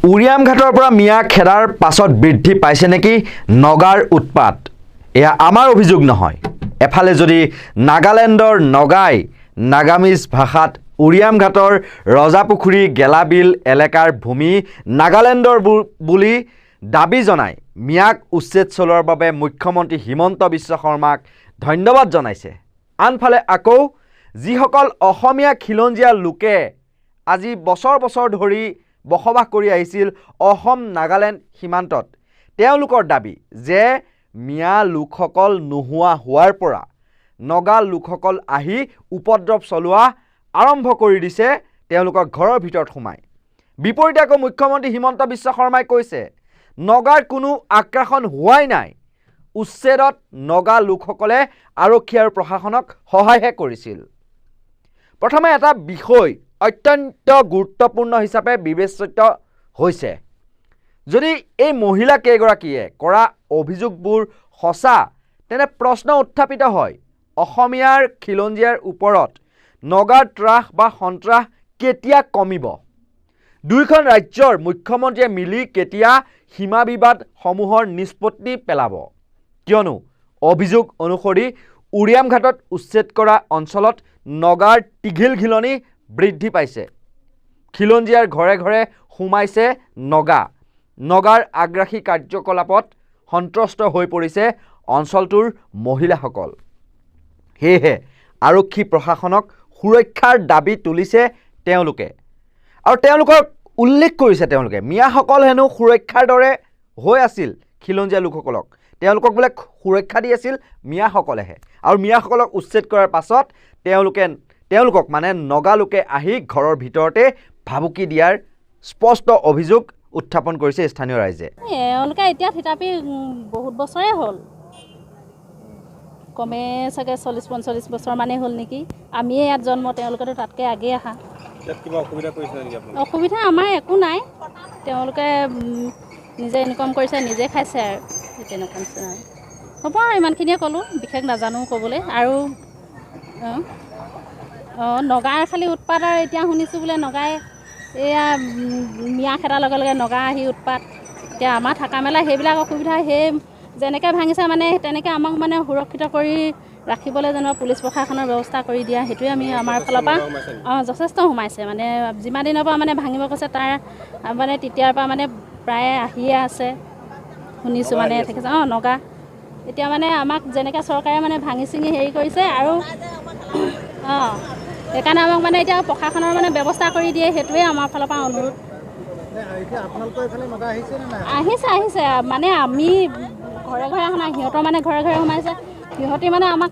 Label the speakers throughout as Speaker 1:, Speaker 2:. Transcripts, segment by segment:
Speaker 1: উৰিয়াম ঘাটৰ পৰা মিয়া খেদাৰ পাছত বৃদ্ধি পাইছে নেকি নগাৰ উৎপাত এয়া আমাৰ অভিযোগ নহয় এফালে যদি নাগালেণ্ডৰ নগাই নাগামিজ ভাষাত উৰিয়াম ঘাটৰ ৰজাপুখুৰী গেলাবিল এলেকাৰ ভূমি নাগালেণ্ডৰ বুলি দাবী জনাই মিয়াক উচ্ছেদ চলোৱাৰ বাবে মুখ্যমন্ত্ৰী হিমন্ত বিশ্ব শৰ্মাক ধন্যবাদ জনাইছে আনফালে আকৌ যিসকল অসমীয়া খিলঞ্জীয়া লোকে আজি বছৰ বছৰ ধৰি বসবাস কৰি আহিছিল অসম নাগালেণ্ড সীমান্তত তেওঁলোকৰ দাবী যে মিয়া লোকসকল নোহোৱা হোৱাৰ পৰা নগা লোকসকল আহি উপদ্ৰৱ চলোৱা আৰম্ভ কৰি দিছে তেওঁলোকৰ ঘৰৰ ভিতৰত সোমাই বিপৰীতে আকৌ মুখ্যমন্ত্ৰী হিমন্ত বিশ্ব শৰ্মাই কৈছে নগাৰ কোনো আক্ৰমণ হোৱাই নাই উচ্ছেদত নগা লোকসকলে আৰক্ষী আৰু প্ৰশাসনক সহায়হে কৰিছিল প্ৰথমে এটা বিষয় অত্যন্ত গুৰুত্বপূৰ্ণ হিচাপে বিবেচিত হৈছে যদি এই মহিলা কেইগৰাকীয়ে কৰা অভিযোগবোৰ সঁচা তেনে প্ৰশ্ন উত্থাপিত হয় অসমীয়াৰ খিলঞ্জীয়াৰ ওপৰত নগাৰ ত্ৰাস বা সন্ত্ৰাস কেতিয়া কমিব দুইখন ৰাজ্যৰ মুখ্যমন্ত্ৰীয়ে মিলি কেতিয়া সীমা বিবাদ সমূহৰ নিষ্পত্তি পেলাব কিয়নো অভিযোগ অনুসৰি উৰিয়াম ঘাটত উচ্ছেদ কৰা অঞ্চলত নগাৰ টিঘিল ঘিলনি বৃদ্ধি পাইছে খিলঞ্জীয়াৰ ঘৰে ঘৰে সোমাইছে নগাৰ আগ্ৰাসী কাৰ্যকলাপত সন্ত্ৰস্ত হৈ পৰিছে অঞ্চলটোৰ মহিলাসকল সেয়েহে আৰক্ষী প্ৰশাসনক সুৰক্ষাৰ দাবী তুলিছে তেওঁলোকে আৰু তেওঁলোকক উল্লেখ কৰিছে তেওঁলোকে মিয়াসকল হেনো সুৰক্ষাৰ দৰে হৈ আছিল খিলঞ্জীয়া লোকসকলক তেওঁলোকক বোলে সুৰক্ষা দি আছিল মিয়াসকলেহে আৰু মিয়াসকলক উচ্ছেদ কৰাৰ পাছত তেওঁলোকক মানে নগা লোকে আহি ঘৰৰ ভিতৰতে ভাবুকি দিয়াৰ স্পষ্ট অভিযোগ উত্থাপন কৰিছে স্থানীয় ৰাইজে
Speaker 2: এওঁলোকে এতিয়া থিতাপি বহুত বছৰে হ'ল কমে চাগে 40-45 বছৰ মানে হ'ল নেকি আমিয়ে ইয়াত জন্ম তেওঁলোকেতো তাতকৈ আগেয়ে আহা অসুবিধা আমাৰ একো নাই তেওঁলোকে নিজে ইনকম কৰিছে নিজে খাইছে আৰু তেনেকুৱা নিচিনা হ'ব আৰু ইমানখিনিয়ে ক'লোঁ বিশেষ নাজানো ক'বলৈ আৰু নগাৰ খালি উৎপাত আৰু এতিয়া শুনিছোঁ বোলে নগাই এয়া মিয়া খেদাৰ লগে লগে নগা আহি উৎপাত এতিয়া আমাৰ থকা মেলা সেইবিলাক অসুবিধা সেই যেনেকৈ ভাঙিছে মানে তেনেকৈ আমাক মানে সুৰক্ষিত কৰি ৰাখিবলৈ যেনিবা পুলিচ প্ৰশাসনৰ ব্যৱস্থা কৰি দিয়া সেইটোৱে আমি আমাৰ ফালৰ পৰা যথেষ্ট সোমাইছে মানে যিমান দিনৰ পৰা মানে ভাঙিব কৈছে তাৰ মানে তেতিয়াৰ পৰা মানে প্ৰায় আহিয়ে আছে শুনিছোঁ মানে থাকিছে নগা এতিয়া মানে আমাক যেনেকৈ চৰকাৰে মানে ভাঙি চিঙি হেৰি কৰিছে আৰু সেইকাৰণে আমাক মানে এতিয়া প্ৰশাসনৰ মানে ব্যৱস্থা কৰি দিয়ে সেইটোৱে আমাৰ ফালৰ পৰা অনুৰোধ আহিছে মানে আমি ঘৰে ঘৰে অহা নাই সিহঁতৰ মানে ঘৰে ঘৰে সোমাইছে সিহঁতে মানে আমাক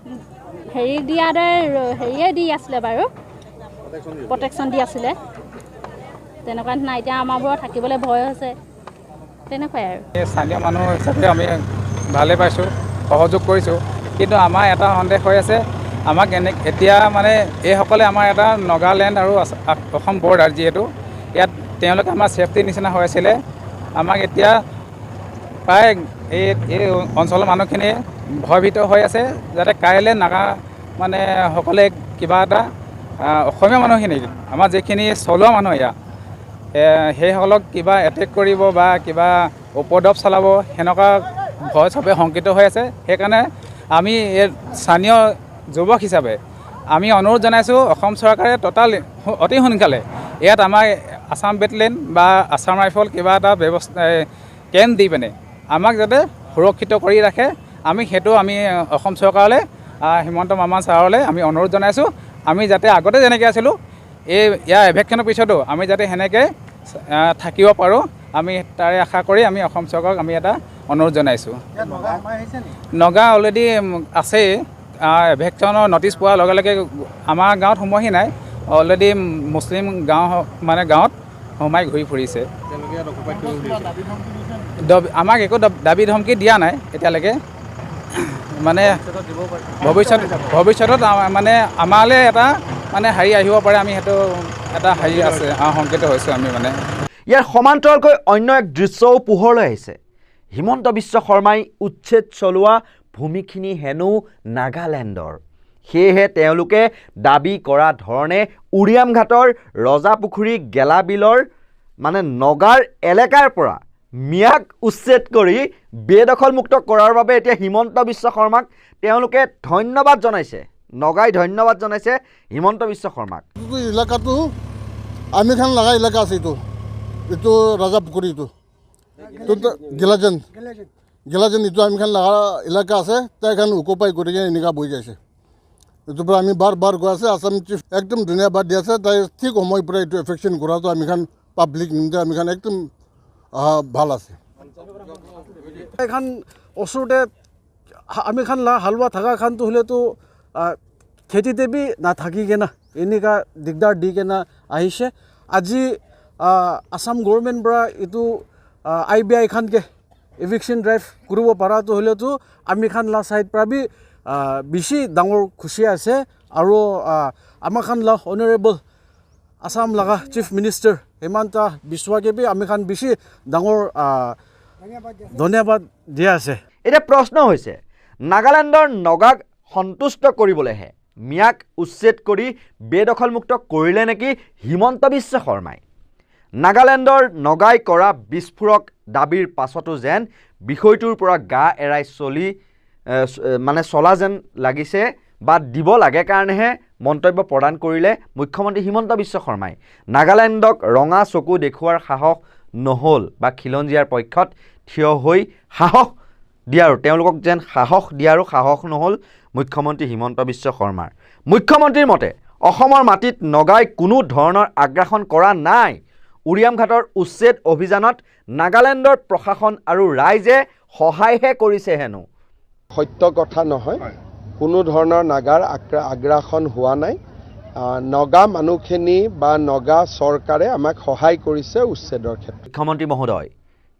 Speaker 2: হেৰি দিয়াৰ দৰে হেৰিয়ে দি আছিলে বাৰু প্ৰটেকশ্যন দি আছিলে তেনেকুৱা নিচিনা এতিয়া আমাৰবোৰৰ থাকিবলৈ ভয় হৈছে তেনেকুৱাই আৰু
Speaker 3: স্থানীয় মানুহ হিচাপে আমি ভালে পাইছোঁ সহযোগ কৰিছোঁ কিন্তু আমাৰ এটা সন্দেহ হৈ আছে আমাক এতিয়া মানে এইসকলে আমাৰ এটা নগালেণ্ড আৰু অসম বৰ্ডাৰ যিহেতু ইয়াত তেওঁলোকে আমাৰ ছেফটিৰ নিচিনা হৈ আছিলে আমাক এতিয়া প্ৰায় এই অঞ্চলৰ মানুহখিনি ভয়ভীত হৈ আছে যাতে কাইলৈ নাগা মানে সকলে কিবা এটা অসমীয়া মানুহখিনিক আমাৰ যিখিনি চলোৱা মানুহ ইয়াত সেইসকলক কিবা এটেক কৰিব বা কিবা উপদ্ৰৱ চলাব সেনেকুৱা ভয় চবে শংকিত হৈ আছে সেইকাৰণে আমি এই স্থানীয় যুৱক হিচাপে আমি অনুৰোধ জনাইছোঁ অসম চৰকাৰে অতি সোনকালে ইয়াত আমাৰ আছাম বেটেলিয়ন বা আছাম ৰাইফল কিবা এটা ব্যৱস্থা কেম্প দি পিনে আমাক যাতে সুৰক্ষিত কৰি ৰাখে আমি অসম চৰকাৰলৈ হিমন্ত মামা ছাৰলৈ আমি অনুৰোধ জনাইছোঁ আমি যাতে আগতে যেনেকৈ আছিলোঁ ইয়াৰ এভেকশ্যনৰ পিছতো আমি যাতে সেনেকৈ থাকিব পাৰোঁ আমি তাৰে আশা কৰি আমি অসম চৰকাৰক আমি এটা অনুৰোধ জনাইছোঁ নগা অলৰেডি আছেই এভেকশ্যনৰ নটিচ পোৱাৰ লগে লগে আমাৰ গাঁৱত সোমোৱাহি নাই অলৰেডি মুছলিম গাঁৱত সোমাই ঘূৰি ফুৰিছে আমাক একো দাবী ধমকি দিয়া নাই এতিয়ালৈকে মানে ভৱিষ্যতত মানে আমালৈ এটা মানে হেৰি আহিব পাৰে আমি সেইটো এটা হেৰি আছে শংকিত হৈছোঁ আমি মানে
Speaker 1: ইয়াৰ সমান্তৰালকৈ অন্য এক দৃশ্যও পোহৰলৈ আহিছে হিমন্ত বিশ্ব শৰ্মাই উচ্ছেদ চলোৱা ভূমিখিনি হেনো নাগালেণ্ডৰ সেয়েহে তেওঁলোকে দাবী কৰা ধৰণে উৰিয়াম ঘাটৰ ৰজাপুখুৰী গেলাবিলৰ মানে নগাৰ এলেকাৰ পৰা মিয়াক উচ্ছেদ কৰি বেদখলমুক্ত কৰাৰ বাবে এতিয়া হিমন্ত বিশ্ব শৰ্মাক তেওঁলোকে ধন্যবাদ জনাইছে। নগাই ধন্যবাদ জনাইছে হিমন্ত বিশ্ব শৰ্মাক।
Speaker 4: এলেকাটো আমি খান লগা এলেকা আছে এইটো ৰাজা পুখুৰীটো গেলাজেন এইটো আমি খান লগা এলেকা আছে তাই খান উকোপাই কৰি কিনে এনেকুৱা বহি যাইছে। এইটোৰ পৰা আমি বাৰ গৈ আছে আসাম চিফ একদম ধন্যবাদ দি আছে। তাই ঠিক সময়ৰ পৰা এইটো এফেকশ্যন কৰাটো আমি খান পাব্লিক নিমিত্তে আমি খান একদম ভাল আছে।
Speaker 5: এখন ওচৰতে আমি খান হালোৱা থকা খানটো হ'লেতো খেতি দেৱী নাথাকি কেনে এনেকুৱা দিগদাৰ দি কেনে আহিছে। আজি আসাম গভৰ্ণমেণ্ট পৰা এইটো IBI খানকে এভিকশ্যন ড্ৰাইভ কৰিব পৰাটো হ'লেতো আমি খান লা ছাইড পৰা বেছি ডাঙৰ খুচি আছে। আৰু আমাৰ খান লা অনাৰেবল আসাম লগা চিফ মিনিষ্টাৰ হিমন্ত বিশ্বকে আমি খান বেছি ডাঙৰ ধন্যবাদ দিয়া আছে।
Speaker 1: এতিয়া প্ৰশ্ন হৈছে নাগালেণ্ডৰ নগাক সন্তুষ্ট কৰিবলৈহে মিয়াক উচ্ছেদ কৰি বেদখলমুক্ত কৰিলে নেকি হিমন্ত বিশ্ব শৰ্মাই? নাগালেণ্ডৰ নগাই কৰা বিস্ফোৰক দাবীৰ পাছতো যেন বিষয়টোৰ পৰা গা এৰাই চলা যেন লাগিছে বা দিব লাগে কাৰণেহে মন্তব্য প্ৰদান কৰিলে মুখ্যমন্ত্ৰী হিমন্ত বিশ্ব শৰ্মাই। নাগালেণ্ডক ৰঙা চকু দেখুওৱাৰ সাহস নহ'ল বা খিলঞ্জীয়াৰ পক্ষত থিয় হৈ সাহস দিয়াৰো তেওঁলোকক যেন সাহস দিয়াৰো সাহস নহ'ল মুখ্যমন্ত্ৰী হিমন্ত বিশ্ব শৰ্মাৰ। মুখ্যমন্ত্ৰীৰ মতে অসমৰ মাটিত নগাই কোনো ধৰণৰ আগ্ৰাসন কৰা নাই। উৰিয়াম ঘাটৰ উচ্ছেদ অভিযানত নাগালেণ্ডৰ প্ৰশাসন আৰু ৰাইজে সহায়হে কৰিছে হেনো।
Speaker 6: সত্য কথা নহয়, কোনো ধৰণৰ নাগাৰ আগ্ৰাসন হোৱা নাই। নগা মানুহখিনি বা নগা চৰকাৰে আমাক সহায় কৰিছে উচ্ছেদৰ ক্ষেত্ৰত।
Speaker 1: মুখ্যমন্ত্ৰী মহোদয়,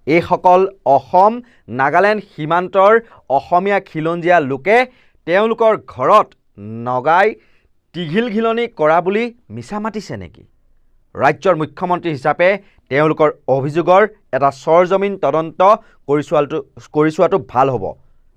Speaker 1: এইসকল অসম নাগালেণ্ড সীমান্তৰ অসমীয়া খিলঞ্জীয়া লোকে তেওঁলোকৰ ঘৰত নগাই টিঘিলঘিলনি কৰা বুলি মিছা মাতিছে নেকি? ৰাজ্যৰ মুখ্যমন্ত্ৰী হিচাপে তেওঁলোকৰ অভিযোগৰ এটা চৰজমিন তদন্ত কৰি চোৱাটো ভাল হ'ব।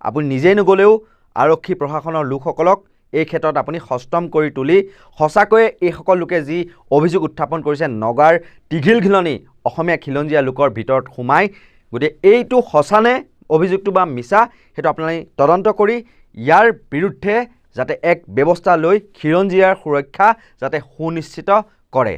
Speaker 1: আপুনি নিজেই নগ'লেও আৰক্ষী প্ৰশাসনৰ লোকসকলক এই ক্ষেত্ৰত আপুনি সষ্টম কৰি তুলি সঁচাকৈয়ে এইসকল লোকে যি অভিযোগ উত্থাপন কৰিছে নগাৰ টিঘিলঘিলনি অসমীয়া খিলঞ্জীয়া লোকৰ ভিতৰত সোমাই, গতিকে এইটো সঁচানে অভিযোগটো বা মিছা সেইটো আপোনালোকে তদন্ত কৰি ইয়াৰ বিৰুদ্ধে যাতে এক ব্যৱস্থা লৈ খিলঞ্জীয়াৰ সুৰক্ষা যাতে সুনিশ্চিত কৰে।